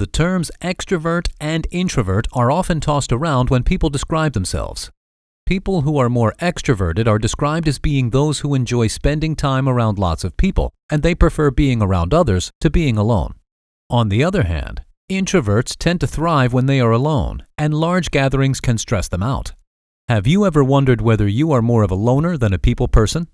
The terms extrovert and introvert are often tossed around when people describe themselves. People who are more extroverted are described as being those who enjoy spending time around lots of people, and they prefer being around others to being alone. On the other hand, introverts tend to thrive when they are alone, and large gatherings can stress them out. Have you ever wondered whether you are more of a loner than a people person?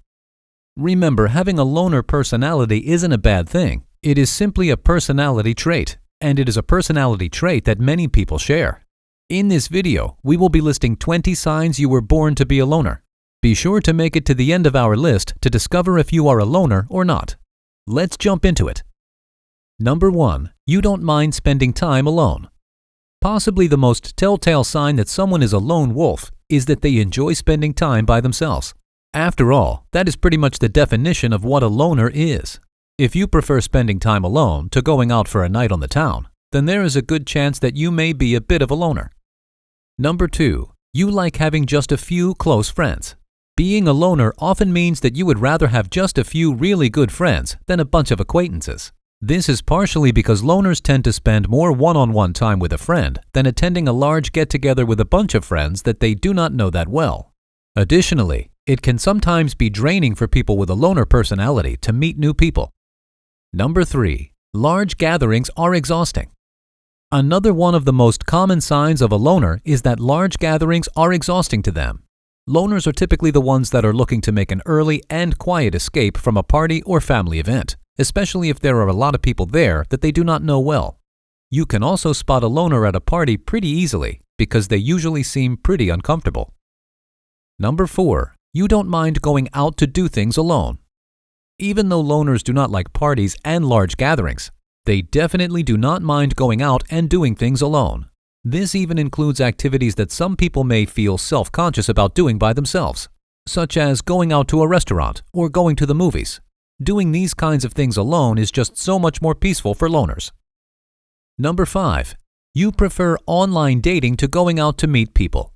Remember, having a loner personality isn't a bad thing. It is simply a personality trait, and it is a personality trait that many people share. In this video, we will be listing 20 signs you were born to be a loner. Be sure to make it to the end of our list to discover if you are a loner or not. Let's jump into it. Number 1. You don't mind spending time alone. Possibly the most telltale sign that someone is a lone wolf is that they enjoy spending time by themselves. After all, that is pretty much the definition of what a loner is. If you prefer spending time alone to going out for a night on the town, then there is a good chance that you may be a bit of a loner. Number 2. You like having just a few close friends. Being a loner often means that you would rather have just a few really good friends than a bunch of acquaintances. This is partially because loners tend to spend more one-on-one time with a friend than attending a large get-together with a bunch of friends that they do not know that well. Additionally, it can sometimes be draining for people with a loner personality to meet new people. Number 3. Large gatherings are exhausting. Another one of the most common signs of a loner is that large gatherings are exhausting to them. Loners are typically the ones that are looking to make an early and quiet escape from a party or family event, especially if there are a lot of people there that they do not know well. You can also spot a loner at a party pretty easily because they usually seem pretty uncomfortable. Number 4. You don't mind going out to do things alone. Even though loners do not like parties and large gatherings, they definitely do not mind going out and doing things alone. This even includes activities that some people may feel self-conscious about doing by themselves, such as going out to a restaurant or going to the movies. Doing these kinds of things alone is just so much more peaceful for loners. Number 5. You prefer online dating to going out to meet people.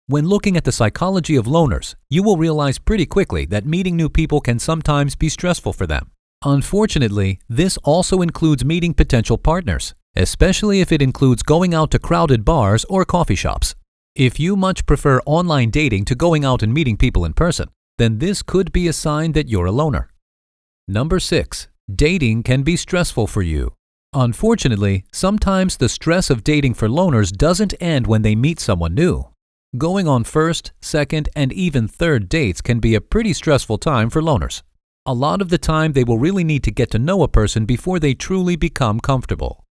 When looking at the psychology of loners, you will realize pretty quickly that meeting new people can sometimes be stressful for them. Unfortunately, this also includes meeting potential partners, especially if it includes going out to crowded bars or coffee shops. If you much prefer online dating to going out and meeting people in person, then this could be a sign that you're a loner. Number 6. Dating can be stressful for you. Unfortunately, sometimes the stress of dating for loners doesn't end when they meet someone new. Going on first, second, and even third dates can be a pretty stressful time for loners. A lot of the time, they will really need to get to know a person before they truly become comfortable.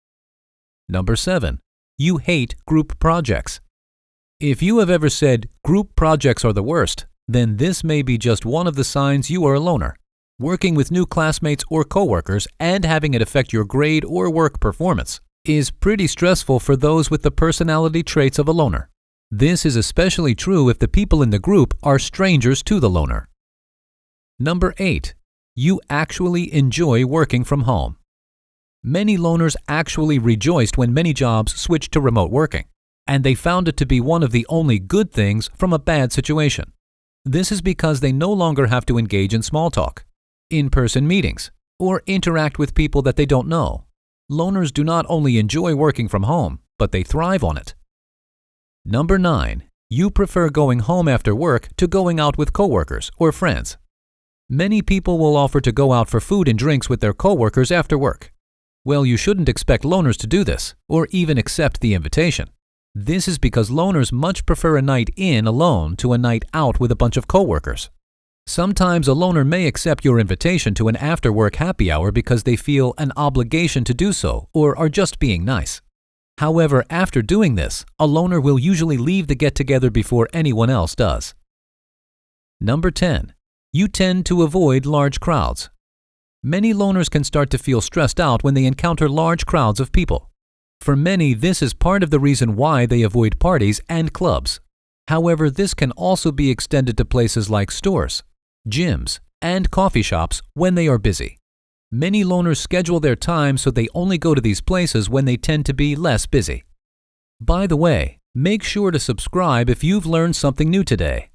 Number 7. You hate group projects. If you have ever said, "Group projects are the worst," then this may be just one of the signs you are a loner. Working with new classmates or coworkers and having it affect your grade or work performance is pretty stressful for those with the personality traits of a loner. This is especially true if the people in the group are strangers to the loner. Number 8. You actually enjoy working from home. Many loners actually rejoiced when many jobs switched to remote working, and they found it to be one of the only good things from a bad situation. This is because they no longer have to engage in small talk, in-person meetings, or interact with people that they don't know. Loners do not only enjoy working from home, but they thrive on it. Number 9. You prefer going home after work to going out with coworkers or friends. Many people will offer to go out for food and drinks with their coworkers after work. Well, you shouldn't expect loners to do this, or even accept the invitation. This is because loners much prefer a night in alone to a night out with a bunch of coworkers. Sometimes a loner may accept your invitation to an after-work happy hour because they feel an obligation to do so or are just being nice. However, after doing this, a loner will usually leave the get-together before anyone else does. Number 10. You tend to avoid large crowds. Many loners can start to feel stressed out when they encounter large crowds of people. For many, this is part of the reason why they avoid parties and clubs. However, this can also be extended to places like stores, gyms, and coffee shops when they are busy. Many loners schedule their time so they only go to these places when they tend to be less busy. By the way, make sure to subscribe if you've learned something new today.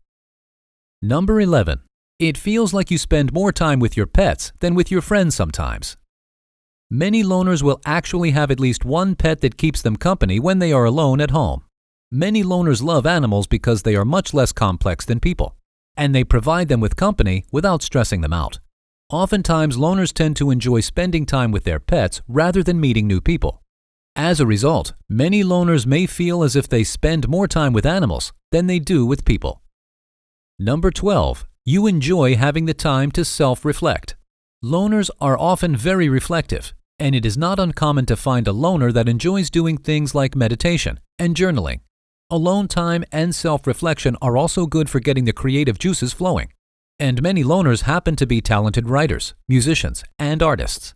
Number 11. It feels like you spend more time with your pets than with your friends sometimes. Many loners will actually have at least one pet that keeps them company when they are alone at home. Many loners love animals because they are much less complex than people, and they provide them with company without stressing them out. Oftentimes, loners tend to enjoy spending time with their pets rather than meeting new people. As a result, many loners may feel as if they spend more time with animals than they do with people. Number 12. You enjoy having the time to self-reflect. Loners are often very reflective, and it is not uncommon to find a loner that enjoys doing things like meditation and journaling. Alone time and self-reflection are also good for getting the creative juices flowing. And many loners happen to be talented writers, musicians, and artists.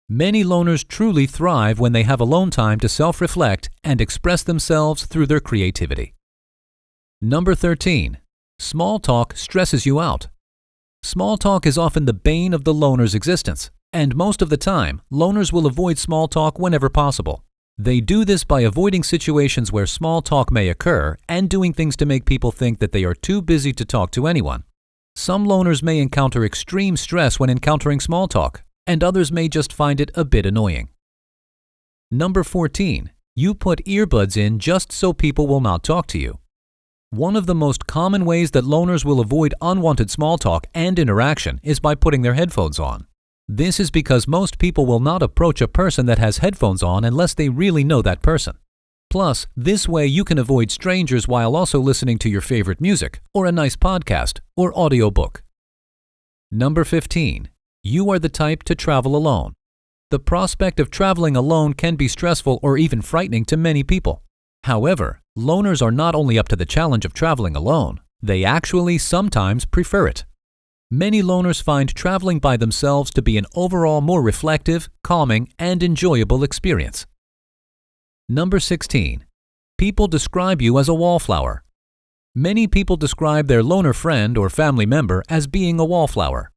Many loners truly thrive when they have alone time to self-reflect and express themselves through their creativity. Number 13. Small talk stresses you out. Small talk is often the bane of the loner's existence, and most of the time, loners will avoid small talk whenever possible. They do this by avoiding situations where small talk may occur and doing things to make people think that they are too busy to talk to anyone. Some loners may encounter extreme stress when encountering small talk, and others may just find it a bit annoying. Number 14. You put earbuds in just so people will not talk to you. One of the most common ways that loners will avoid unwanted small talk and interaction is by putting their headphones on. This is because most people will not approach a person that has headphones on unless they really know that person. Plus, this way you can avoid strangers while also listening to your favorite music, or a nice podcast, or audiobook. Number 15. You are the type to travel alone. The prospect of traveling alone can be stressful or even frightening to many people. However, loners are not only up to the challenge of traveling alone, they actually sometimes prefer it. Many loners find traveling by themselves to be an overall more reflective, calming, and enjoyable experience. Number 16. People describe you as a wallflower. Many people describe their loner friend or family member as being a wallflower.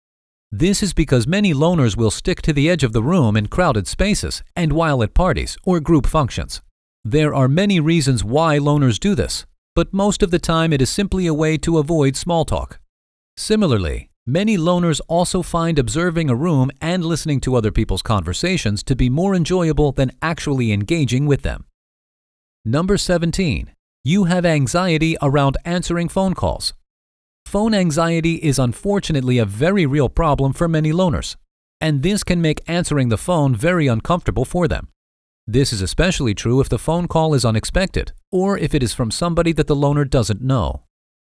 This is because many loners will stick to the edge of the room in crowded spaces and while at parties or group functions. There are many reasons why loners do this, but most of the time it is simply a way to avoid small talk. Similarly, many loners also find observing a room and listening to other people's conversations to be more enjoyable than actually engaging with them. Number 17. You have anxiety around answering phone calls. Phone anxiety is unfortunately a very real problem for many loners, and this can make answering the phone very uncomfortable for them. This is especially true if the phone call is unexpected or if it is from somebody that the loner doesn't know.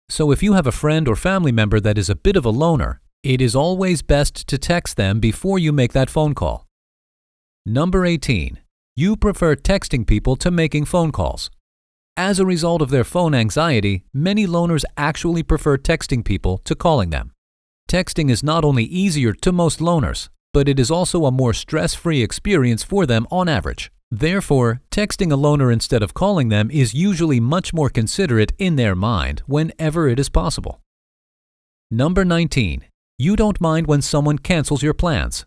So if you have a friend or family member that is a bit of a loner, it is always best to text them before you make that phone call. Number 18. You prefer texting people to making phone calls. As a result of their phone anxiety, many loners actually prefer texting people to calling them. Texting is not only easier to most loners, but it is also a more stress-free experience for them on average. Therefore, texting a loner instead of calling them is usually much more considerate in their mind whenever it is possible. Number 19. You don't mind when someone cancels your plans.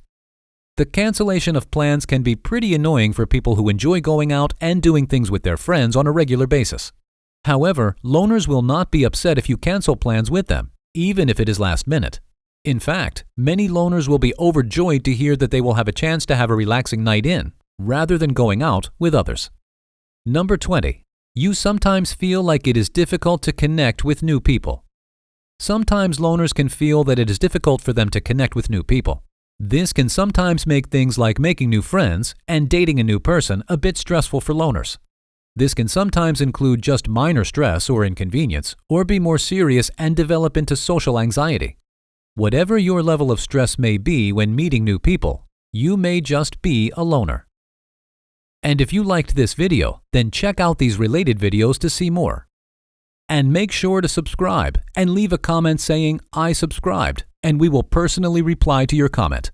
The cancellation of plans can be pretty annoying for people who enjoy going out and doing things with their friends on a regular basis. However, loners will not be upset if you cancel plans with them, even if it is last minute. In fact, many loners will be overjoyed to hear that they will have a chance to have a relaxing night in, rather than going out with others. Number 20. You sometimes feel like it is difficult to connect with new people. Sometimes loners can feel that it is difficult for them to connect with new people. This can sometimes make things like making new friends and dating a new person a bit stressful for loners. This can sometimes include just minor stress or inconvenience, or be more serious and develop into social anxiety. Whatever your level of stress may be when meeting new people, you may just be a loner. And if you liked this video, then check out these related videos to see more. And make sure to subscribe and leave a comment saying, "I subscribed," and we will personally reply to your comment.